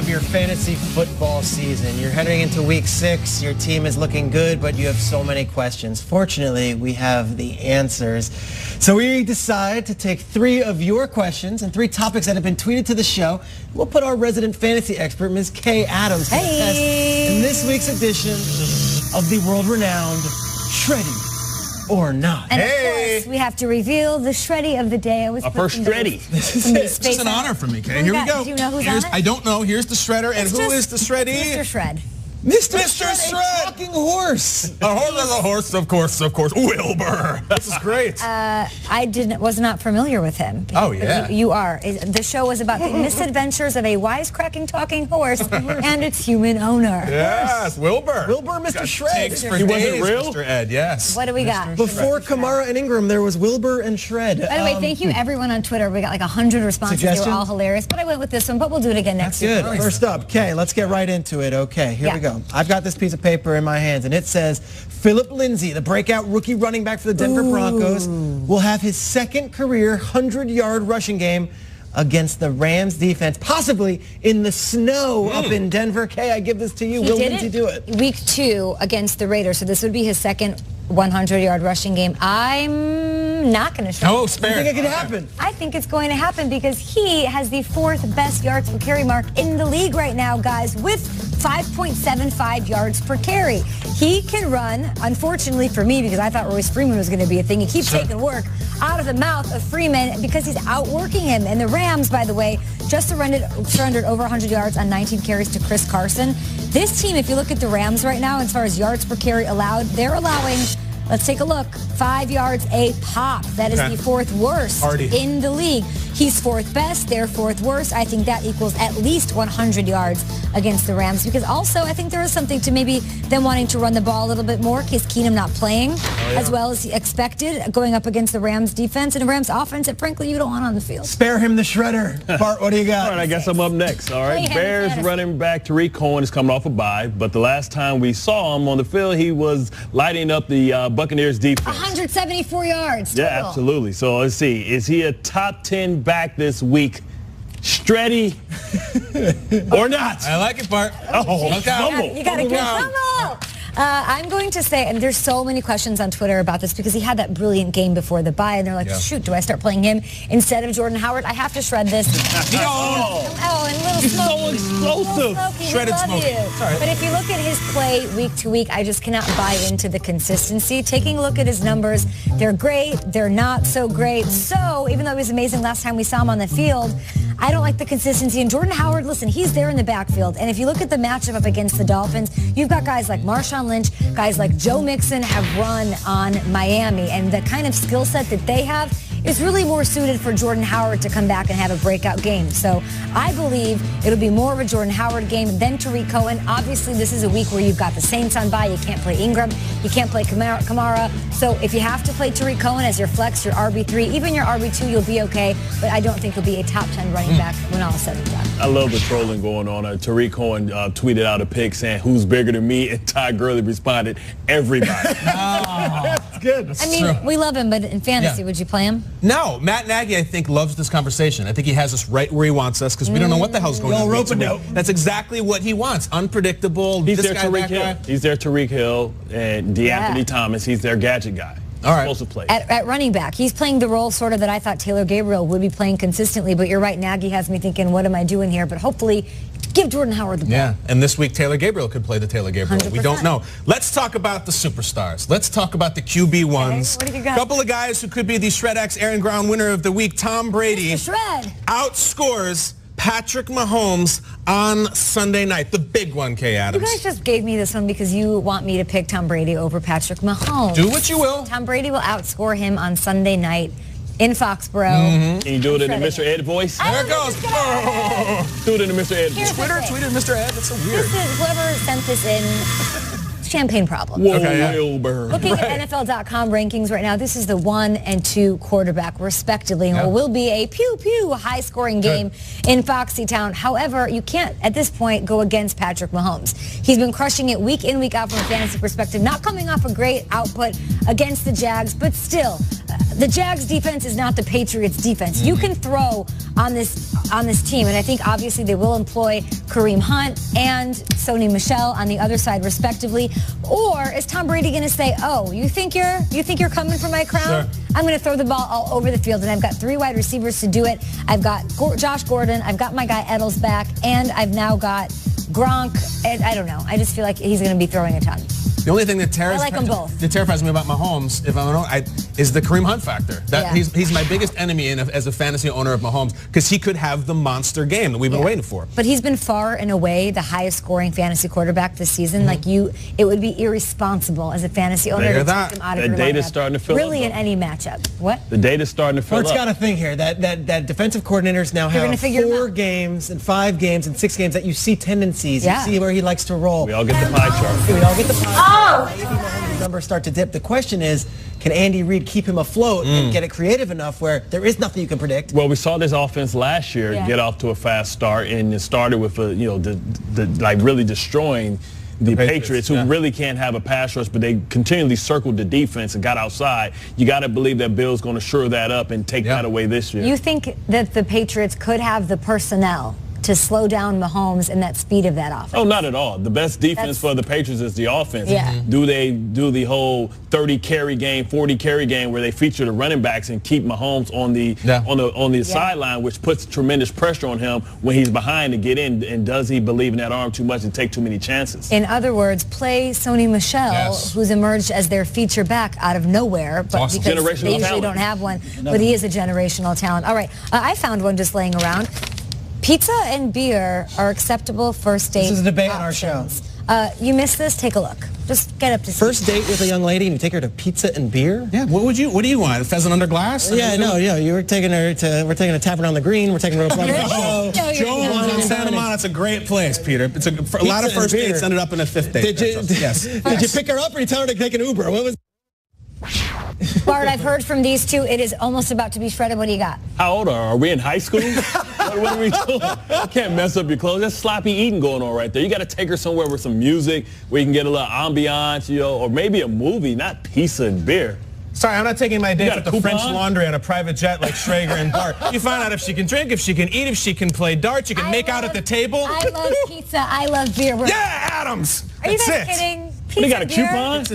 your fantasy football season. You're heading into week 6. Your team is looking good, but you have so many questions. Fortunately, we have the answers. So we decide to take 3 of your questions and 3 topics that have been tweeted to the show. We'll put our resident fantasy expert, Ms. Kay Adams, to the test in this week's edition of the world-renowned Shreddy or Not. And of course, we have to reveal the Shreddy of the day. I was our first Shreddy. It's just an honor for me, Kay. Here we go. Do you know who's on it? I don't know. Here's the Shredder. And who is the Shreddy? Mr. Shred. Mr. Shred. A talking horse. A horse is a horse, of course. Wilbur. This is great. I was not familiar with him. Oh, yeah. You are. The show was about the misadventures of a wisecracking talking horse and its human owner. Yes, Wilbur. Wilbur, Mr. Shred. Takes for He wasn't days, real? Mr. Ed, yes. What do we got? Before Kamara and Ingram, there was Wilbur and Shred. By the way, thank you everyone on Twitter. We got like 100 responses. They were all hilarious. But I went with this one, but we'll do it again next week. Good. First up, Kay, let's get right into it. Okay, here we go. I've got this piece of paper in my hands, and it says Phillip Lindsay, the breakout rookie running back for the Denver Broncos, will have his second career 100-yard rushing game against the Rams defense, possibly in the snow up in Denver. Kay, I give this to you. Will Lindsay do it? Week 2 against the Raiders, so this would be his second 100-yard rushing game. I'm not going to show Oh, You spare. think it could happen? I think it's going to happen because he has the 4th best yards per carry mark in the league right now, guys, with 5.75 yards per carry. He can run, unfortunately for me, because I thought Royce Freeman was going to be a thing. He keeps taking work out of the mouth of Freeman because he's outworking him. And the Rams, by the way, just surrendered over 100 yards on 19 carries to Chris Carson. This team, if you look at the Rams right now, as far as yards per carry allowed, they're allowing, let's take a look, 5 yards a pop. That is the 4th worst in the league. He's 4th best, they're 4th worst. I think that equals at least 100 yards against the Rams, because also I think there is something to maybe them wanting to run the ball a little bit more. Case Keenum not playing as well as expected, going up against the Rams defense and the Rams offense that frankly you don't want on the field. Spare him the Shredder. Bart, what do you got? All right, I guess I'm up next. All right, Bears running back Tariq Cohen is coming off a bye, but the last time we saw him on the field, he was lighting up the Buccaneers defense. 174 yards total. Yeah, absolutely. So let's see. Is he a top 10 back this week? Shreddy or not? I like it, Bart. Oh, look out. You got to get fumble. I'm going to say, and there's so many questions on Twitter about this because he had that brilliant game before the bye, and they're like, shoot, do I start playing him instead of Jordan Howard? I have to shred this. And little Smokey. So explosive. Shredded Smokey. But if you look at his play week to week, I just cannot buy into the consistency. Taking a look at his numbers, they're great, they're not so great. So even though he was amazing last time we saw him on the field, I don't like the consistency. And Jordan Howard, listen, he's there in the backfield. And if you look at the matchup up against the Dolphins, you've got guys like Marshawn Lynch, guys like Joe Mixon have run on Miami. And the kind of skill set that they have is really more suited for Jordan Howard to come back and have a breakout game. So I believe it'll be more of a Jordan Howard game than Tariq Cohen. Obviously, this is a week where you've got the Saints on bye. You can't play Ingram. You can't play Kamara. So if you have to play Tariq Cohen as your flex, your RB3, even your RB2, you'll be okay. But I don't think he'll be a top 10 running back when all is said and done. I love the trolling going on. Tariq Cohen tweeted out a pic saying, "Who's bigger than me?" And Ty Gurley responded, "Everybody." That's good. I mean, we love him, but in fantasy, would you play him? No, Matt Nagy, I think, loves this conversation. I think he has us right where he wants us because we don't know what the hell's going on. That's exactly what he wants. Unpredictable. He's their Tariq Hill. He's their Tariq Hill and DeAnthony Thomas. He's their gadget guy. All right. Explosive play. At running back, he's playing the role sort of that I thought Taylor Gabriel would be playing consistently. But you're right, Nagy has me thinking, what am I doing here? But hopefully, give Jordan Howard the ball. Yeah, and this week Taylor Gabriel could play the Taylor Gabriel. 100%. We don't know. Let's talk about the superstars. Let's talk about the QB1s. Okay, what do you got? A couple of guys who could be the Shred X Aaron Brown winner of the week. Tom Brady Mr. Shred outscores Patrick Mahomes on Sunday night. The big one, Kay Adams. You guys just gave me this one because you want me to pick Tom Brady over Patrick Mahomes. Do what you will. Tom Brady will outscore him on Sunday night in Can Foxborough. you do it in the Mr. Ed voice? There it goes. Do it in the Mr. Ed voice. Twitter tweeted Mr. Ed. That's so weird. This is whoever sent this in. Champagne problem. Wilbur. Looking at NFL.com rankings right now, this is the 1 and 2 quarterback, respectively. And it will be a pew-pew high-scoring game in Foxy Town. However, you can't, at this point, go against Patrick Mahomes. He's been crushing it week in, week out from a fantasy perspective, not coming off a great output against the Jags, but still, the Jags defense is not the Patriots defense. You can throw on this team, and I think obviously they will employ Kareem Hunt and Sony Michel on the other side respectively. Or is Tom Brady going to say, "Oh, you think you're coming for my crown? Sure. I'm going to throw the ball all over the field," and I've got 3 wide receivers to do it. I've got Josh Gordon, I've got my guy Edel's back, and I've now got Gronk. And I don't know. I just feel like he's going to be throwing a ton. The only thing that terrifies me about Mahomes, if I'm is the Kareem Hunt factor. He's my biggest enemy as a fantasy owner of Mahomes, because he could have the monster game that we've been waiting for. But he's been far and away the highest scoring fantasy quarterback this season. It would be irresponsible as a fantasy owner to take him out of your lineup. The data's starting to fill up. Really in any matchup. What? The data's starting to fill up. Well, it's got a thing here that defensive coordinators now have 4 games and 5 games and 6 games that you see tendencies. You see where he likes to roll. We all get the pie chart. We all get the pie chart. Maybe Mahomes' numbers start to dip. The question is, can Andy Reid keep him afloat and get it creative enough where there is nothing you can predict? Well, we saw this offense last year get off to a fast start, and it started with really destroying the Patriots, who really can't have a pass rush, but they continually circled the defense and got outside. You got to believe that Bill's going to shore that up and take that away this year. You think that the Patriots could have the personnel to slow down Mahomes and that speed of that offense? Oh, not at all. The best defense for the Patriots is the offense. Yeah. Do they do the whole 30 carry game, 40 carry game where they feature the running backs and keep Mahomes on the sideline, which puts tremendous pressure on him when he's behind to get in? And does he believe in that arm too much and take too many chances? In other words, play Sony Michel, who's emerged as their feature back out of nowhere, but because they usually don't have one, but he is a generational talent. All right, I found one just laying around. Pizza and beer are acceptable first date. This is a debate options. On our show. You missed this? Take a look. Just get up to speed. First date with a young lady and you take her to pizza and beer? Yeah. What do you want? A pheasant under glass? Yeah, we're taking a tavern on the green. We're taking her to a Jones in Santa Monica. It's a great place, Peter. It's a lot of first dates ended up in a 5th date. Did you pick her up or you tell her to take an Uber? What was? Bart, I've heard from these two. It is almost about to be shredded. What do you got? How old are we? In high school? What are we doing? You can't mess up your clothes. There's sloppy eating going on right there. You got to take her somewhere with some music where you can get a little ambiance, or maybe a movie, not pizza and beer. Sorry, I'm not taking my date to the French Laundry on a private jet like Schrager and Bart. You find out if she can drink, if she can eat, if she can play darts. You can make out at the table. I love pizza. I love beer. Yeah, Adams. Are you guys kidding? Pizza, we got a coupon?